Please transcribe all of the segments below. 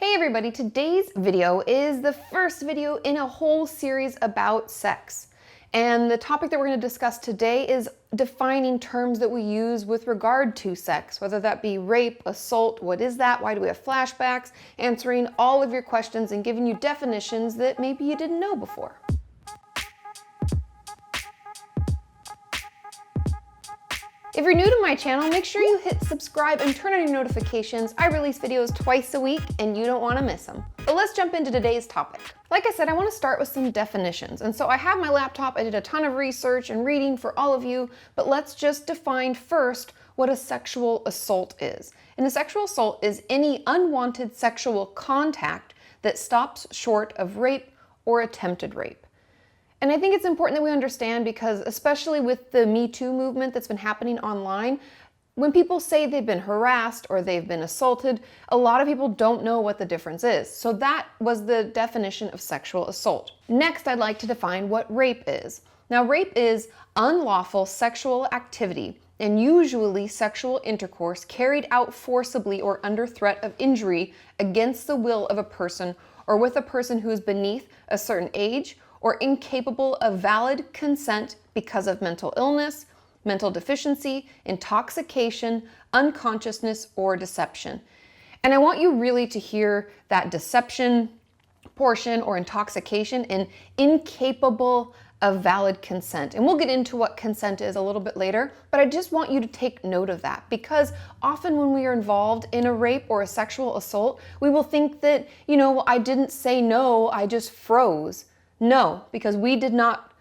Hey everybody, today's video is the first video in a whole series about sex. And the topic that we're going to discuss today is defining terms that we use with regard to sex, whether that be rape, assault, what is that, why do we have flashbacks, answering all of your questions and giving you definitions that maybe you didn't know before. If you're new to my channel, make sure you hit subscribe and turn on your notifications. I release videos twice a week and you don't want to miss them. But let's jump into today's topic. Like I said, I want to start with some definitions. And so I have my laptop, I did a ton of research and reading for all of you, but let's just define first what a sexual assault is. And a sexual assault is any unwanted sexual contact that stops short of rape or attempted rape. And I think it's important that we understand because especially with the Me Too movement that's been happening online, when people say they've been harassed or they've been assaulted, a lot of people don't know what the difference is. So that was the definition of sexual assault. Next, I'd like to define what rape is. Now, rape is unlawful sexual activity and usually sexual intercourse carried out forcibly or under threat of injury against the will of a person or with a person who is beneath a certain age or incapable of valid consent because of mental illness, mental deficiency, intoxication, unconsciousness, or deception. And I want you really to hear that deception portion or intoxication and incapable of valid consent. And we'll get into what consent is a little bit later, but I just want you to take note of that because often when we are involved in a rape or a sexual assault, we will think that, I didn't say no, I just froze. No, because we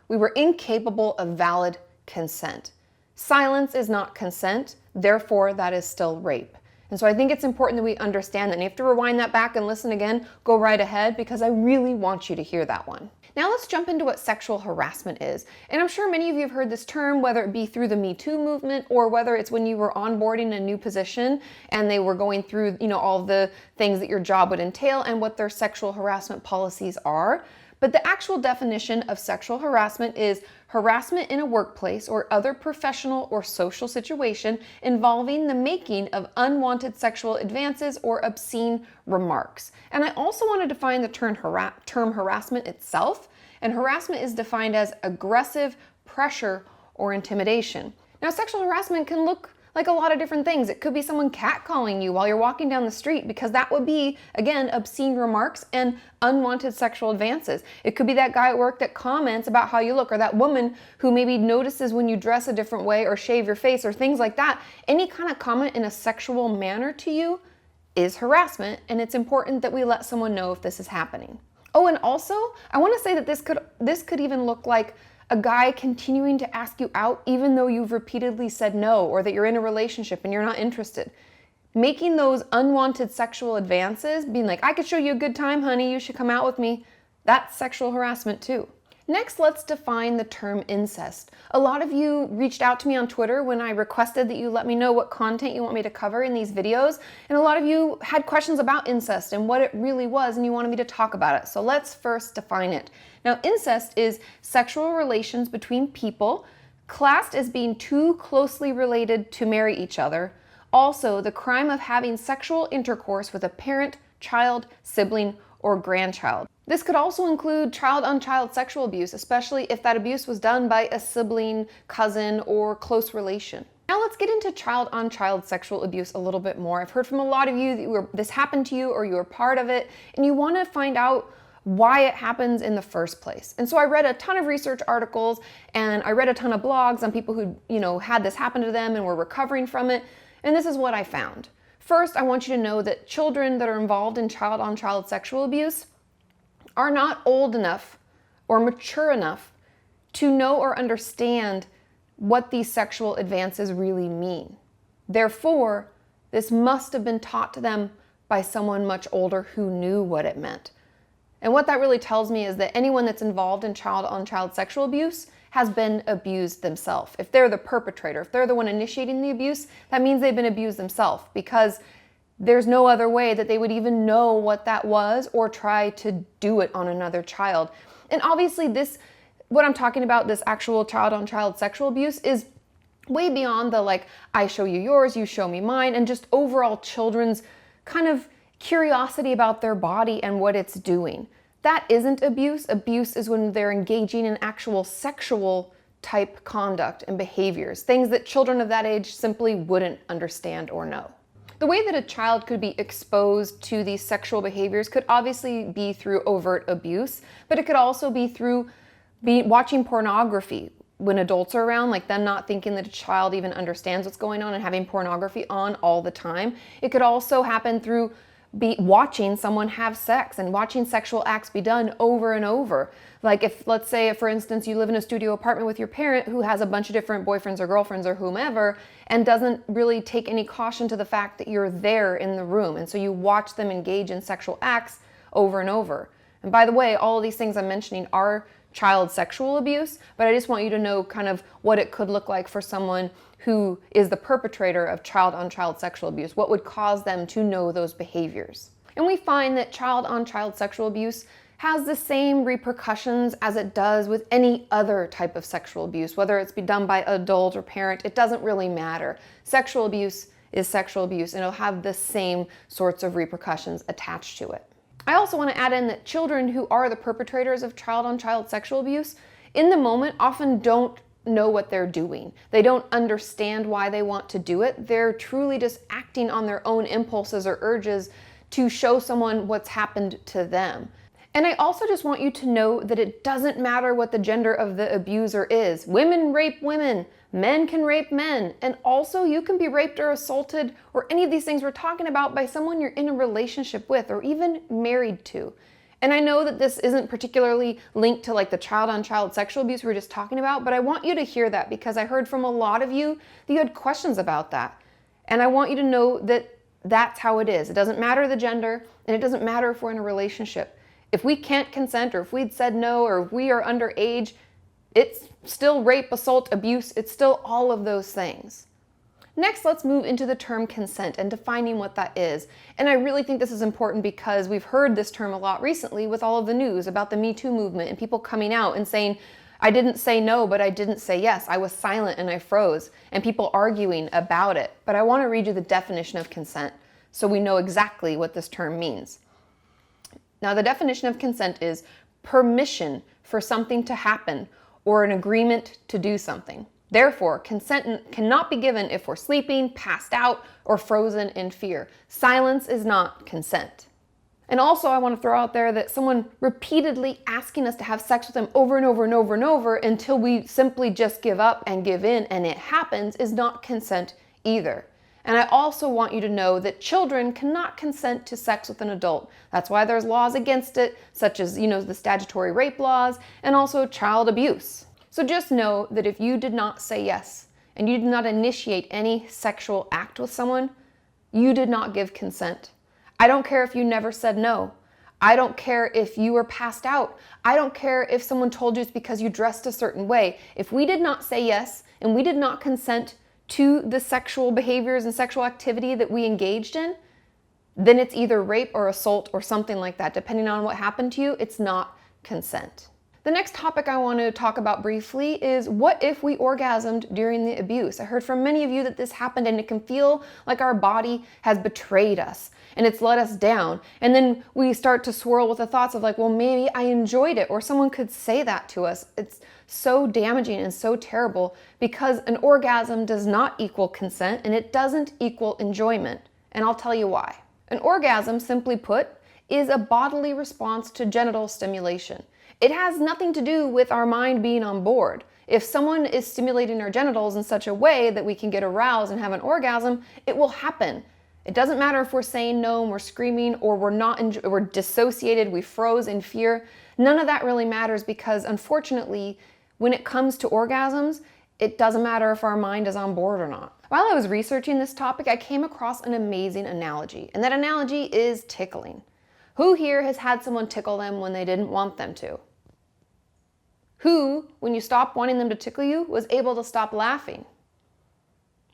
were incapable of valid consent. Silence is not consent, therefore that is still rape. And so I think it's important that we understand that. And you have to rewind that back and listen again, go right ahead, because I really want you to hear that one. Now let's jump into what sexual harassment is. And I'm sure many of you have heard this term, whether it be through the Me Too movement or whether it's when you were onboarding a new position and they were going through, all the things that your job would entail and what their sexual harassment policies are. But the actual definition of sexual harassment is harassment in a workplace or other professional or social situation involving the making of unwanted sexual advances or obscene remarks. And I also want to define the term harassment itself. And harassment is defined as aggressive pressure or intimidation. Now, sexual harassment can look like a lot of different things. It could be someone catcalling you while you're walking down the street because that would be, again, obscene remarks and unwanted sexual advances. It could be that guy at work that comments about how you look or that woman who maybe notices when you dress a different way or shave your face or things like that. Any kind of comment in a sexual manner to you is harassment, and it's important that we let someone know if this is happening. Oh, and also, I want to say that this could even look like a guy continuing to ask you out even though you've repeatedly said no or that you're in a relationship and you're not interested. Making those unwanted sexual advances, being like, I could show you a good time, honey, you should come out with me, that's sexual harassment too. Next, let's define the term incest. A lot of you reached out to me on Twitter when I requested that you let me know what content you want me to cover in these videos. And a lot of you had questions about incest and what it really was, and you wanted me to talk about it. So let's first define it. Now, incest is sexual relations between people, classed as being too closely related to marry each other. Also, the crime of having sexual intercourse with a parent, child, sibling, or grandchild. This could also include child-on-child sexual abuse, especially if that abuse was done by a sibling, cousin, or close relation. Now let's get into child-on-child sexual abuse a little bit more. I've heard from a lot of you that this happened to you or you were part of it, and you want to find out why it happens in the first place. And so I read a ton of research articles and I read a ton of blogs on people who, had this happen to them and were recovering from it, and this is what I found. First, I want you to know that children that are involved in child-on-child sexual abuse are not old enough or mature enough to know or understand what these sexual advances really mean. Therefore, this must have been taught to them by someone much older who knew what it meant. And what that really tells me is that anyone that's involved in child-on-child sexual abuse has been abused themselves. If they're the perpetrator, if they're the one initiating the abuse, that means they've been abused themselves because there's no other way that they would even know what that was or try to do it on another child. And obviously what I'm talking about, this actual child-on-child sexual abuse is way beyond the I show you yours, you show me mine, and just overall children's kind of curiosity about their body and what it's doing. That isn't abuse. Abuse is when they're engaging in actual sexual type conduct and behaviors, things that children of that age simply wouldn't understand or know. The way that a child could be exposed to these sexual behaviors could obviously be through overt abuse, but it could also be through watching pornography when adults are around, like them not thinking that a child even understands what's going on and having pornography on all the time. It could also happen through watching someone have sex and watching sexual acts be done over and over. Like if, let's say, for instance, you live in a studio apartment with your parent who has a bunch of different boyfriends or girlfriends or whomever and doesn't really take any caution to the fact that you're there in the room. And so you watch them engage in sexual acts over and over. And by the way, all of these things I'm mentioning are child sexual abuse, but I just want you to know kind of what it could look like for someone who is the perpetrator of child-on-child sexual abuse, what would cause them to know those behaviors. And we find that child-on-child sexual abuse has the same repercussions as it does with any other type of sexual abuse, whether it's be done by adult or parent, it doesn't really matter. Sexual abuse is sexual abuse and it'll have the same sorts of repercussions attached to it. I also want to add in that children who are the perpetrators of child-on-child sexual abuse in the moment often don't know what they're doing. They don't understand why they want to do it. They're truly just acting on their own impulses or urges to show someone what's happened to them. And I also just want you to know that it doesn't matter what the gender of the abuser is. Women rape women, men can rape men, and also you can be raped or assaulted or any of these things we're talking about by someone you're in a relationship with or even married to. And I know that this isn't particularly linked to like the child-on-child sexual abuse we were just talking about, but I want you to hear that because I heard from a lot of you that you had questions about that. And I want you to know that that's how it is. It doesn't matter the gender, and it doesn't matter if we're in a relationship. If we can't consent or if we'd said no or if we are underage, it's still rape, assault, abuse. It's still all of those things. Next, let's move into the term consent and defining what that is. And I really think this is important because we've heard this term a lot recently with all of the news about the Me Too movement and people coming out and saying, I didn't say no, but I didn't say yes. I was silent and I froze, and people arguing about it. But I want to read you the definition of consent so we know exactly what this term means. Now, the definition of consent is permission for something to happen or an agreement to do something. Therefore, consent cannot be given if we're sleeping, passed out, or frozen in fear. Silence is not consent. And also, I want to throw out there that someone repeatedly asking us to have sex with them over and over and over and over until we simply just give up and give in and it happens is not consent either. And I also want you to know that children cannot consent to sex with an adult. That's why there's laws against it, such as, the statutory rape laws and also child abuse. So just know that if you did not say yes and you did not initiate any sexual act with someone, you did not give consent. I don't care if you never said no. I don't care if you were passed out. I don't care if someone told you it's because you dressed a certain way. If we did not say yes and we did not consent to the sexual behaviors and sexual activity that we engaged in, then it's either rape or assault or something like that. Depending on what happened to you, it's not consent. The next topic I want to talk about briefly is what if we orgasmed during the abuse? I heard from many of you that this happened and it can feel like our body has betrayed us and it's let us down. And then we start to swirl with the thoughts of like, well, maybe I enjoyed it, or someone could say that to us. It's so damaging and so terrible because an orgasm does not equal consent and it doesn't equal enjoyment. And I'll tell you why. An orgasm, simply put, is a bodily response to genital stimulation. It has nothing to do with our mind being on board. If someone is stimulating our genitals in such a way that we can get aroused and have an orgasm, it will happen. It doesn't matter if we're saying no and we're screaming or we're dissociated, we froze in fear. None of that really matters because unfortunately, when it comes to orgasms, it doesn't matter if our mind is on board or not. While I was researching this topic, I came across an amazing analogy, and that analogy is tickling. Who here has had someone tickle them when they didn't want them to? Who, when you stopped wanting them to tickle you, was able to stop laughing?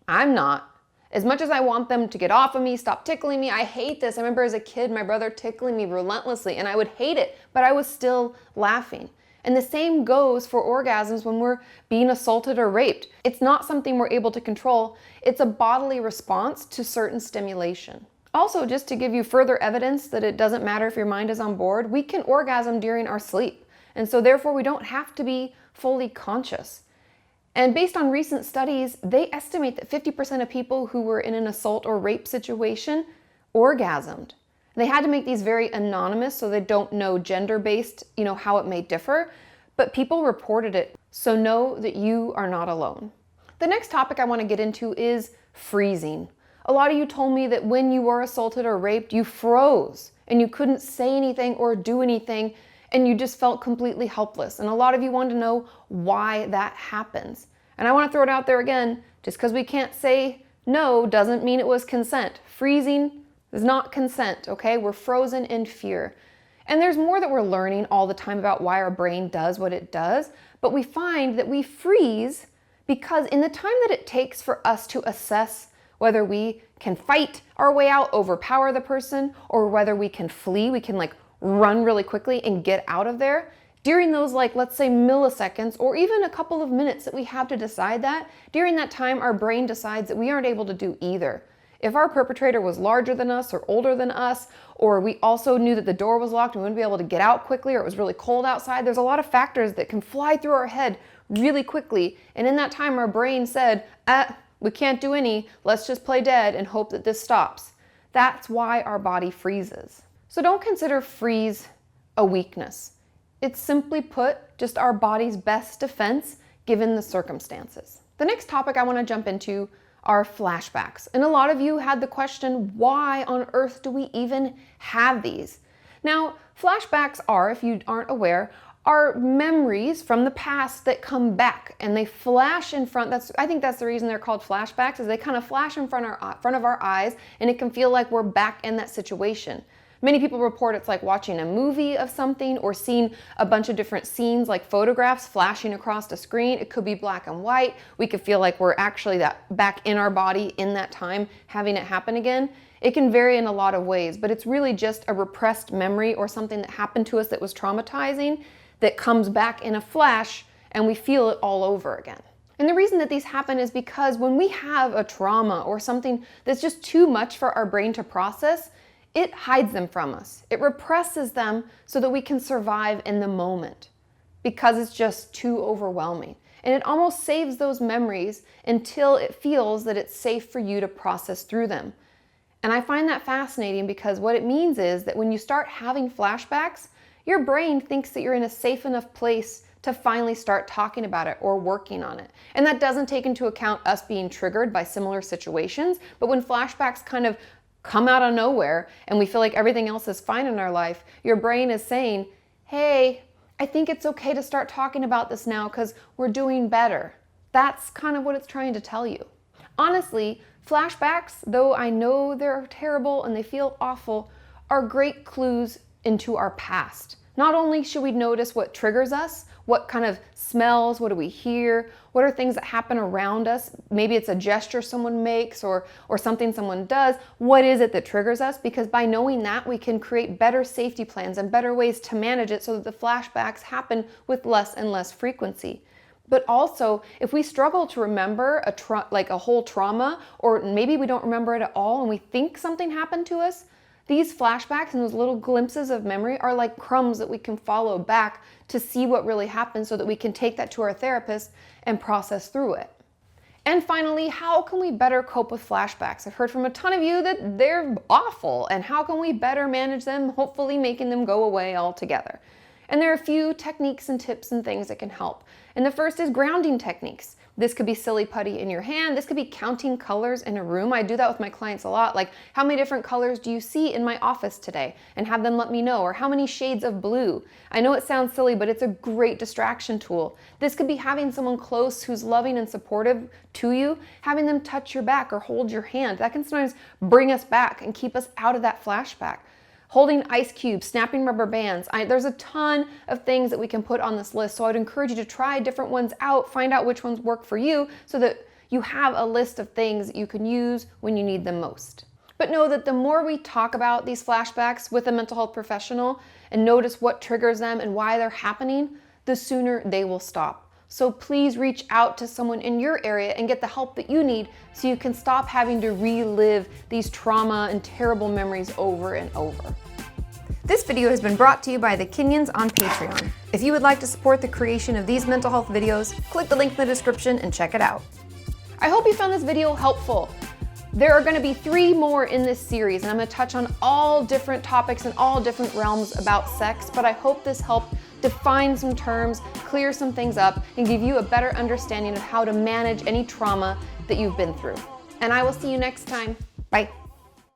I'm not. As much as I want them to get off of me, stop tickling me, I hate this. I remember as a kid, my brother tickling me relentlessly, and I would hate it, but I was still laughing. And the same goes for orgasms when we're being assaulted or raped. It's not something we're able to control. It's a bodily response to certain stimulation. Also, just to give you further evidence that it doesn't matter if your mind is on board, we can orgasm during our sleep. And so therefore we don't have to be fully conscious. And based on recent studies, they estimate that 50% of people who were in an assault or rape situation orgasmed. They had to make these very anonymous so they don't know gender-based, how it may differ, but people reported it. So know that you are not alone. The next topic I want to get into is freezing. A lot of you told me that when you were assaulted or raped, you froze and you couldn't say anything or do anything and you just felt completely helpless. And a lot of you wanted to know why that happens. And I want to throw it out there again, just because we can't say no doesn't mean it was consent. Freezing is not consent, okay? We're frozen in fear. And there's more that we're learning all the time about why our brain does what it does, but we find that we freeze because in the time that it takes for us to assess whether we can fight our way out, overpower the person, or whether we can flee, we can run really quickly and get out of there. During those let's say milliseconds or even a couple of minutes that we have to decide that, during that time our brain decides that we aren't able to do either. If our perpetrator was larger than us or older than us, or we also knew that the door was locked and we wouldn't be able to get out quickly, or it was really cold outside, there's a lot of factors that can fly through our head really quickly. And in that time our brain said, we can't do any, let's just play dead and hope that this stops. That's why our body freezes. So don't consider freeze a weakness. It's simply put, just our body's best defense given the circumstances. The next topic I want to jump into are flashbacks. And a lot of you had the question, why on earth do we even have these? Now, flashbacks are, if you aren't aware, are memories from the past that come back and they flash in front. I think that's the reason they're called flashbacks, is they kind of flash in front of our eyes and it can feel like we're back in that situation. Many people report it's like watching a movie of something or seeing a bunch of different scenes like photographs flashing across the screen. It could be black and white. We could feel like we're actually back in our body in that time having it happen again. It can vary in a lot of ways, but it's really just a repressed memory or something that happened to us that was traumatizing that comes back in a flash and we feel it all over again. And the reason that these happen is because when we have a trauma or something that's just too much for our brain to process, it hides them from us. It represses them so that we can survive in the moment because it's just too overwhelming. And it almost saves those memories until it feels that it's safe for you to process through them. And I find that fascinating because what it means is that when you start having flashbacks, your brain thinks that you're in a safe enough place to finally start talking about it or working on it. And that doesn't take into account us being triggered by similar situations, but when flashbacks kind of come out of nowhere and we feel like everything else is fine in our life, your brain is saying, hey, I think it's okay to start talking about this now because we're doing better. That's kind of what it's trying to tell you. Honestly, flashbacks, though I know they're terrible and they feel awful, are great clues into our past. Not only should we notice what triggers us, what kind of smells, what do we hear, what are things that happen around us, maybe it's a gesture someone makes or something someone does, what is it that triggers us? Because by knowing that, we can create better safety plans and better ways to manage it so that the flashbacks happen with less and less frequency. But also, if we struggle to remember a whole trauma, or maybe we don't remember it at all and we think something happened to us, these flashbacks and those little glimpses of memory are like crumbs that we can follow back to see what really happened so that we can take that to our therapist and process through it. And finally, how can we better cope with flashbacks? I've heard from a ton of you that they're awful, and how can we better manage them, hopefully making them go away altogether? And there are a few techniques and tips and things that can help. And the first is grounding techniques. This could be silly putty in your hand. This could be counting colors in a room. I do that with my clients a lot. Like, how many different colors do you see in my office today? And have them let me know. Or how many shades of blue? I know it sounds silly, but it's a great distraction tool. This could be having someone close who's loving and supportive to you, having them touch your back or hold your hand. That can sometimes bring us back and keep us out of that flashback. Holding ice cubes, snapping rubber bands. There's a ton of things that we can put on this list, so I'd encourage you to try different ones out, find out which ones work for you so that you have a list of things that you can use when you need them most. But know that the more we talk about these flashbacks with a mental health professional and notice what triggers them and why they're happening, the sooner they will stop. So please reach out to someone in your area and get the help that you need so you can stop having to relive these trauma and terrible memories over and over. This video has been brought to you by the Kenyans on Patreon. If you would like to support the creation of these mental health videos, click the link in the description and check it out. I hope you found this video helpful. There are going to be 3 more in this series, and I'm going to touch on all different topics and all different realms about sex, but I hope this helped define some terms, clear some things up, and give you a better understanding of how to manage any trauma that you've been through. And I will see you next time. Bye.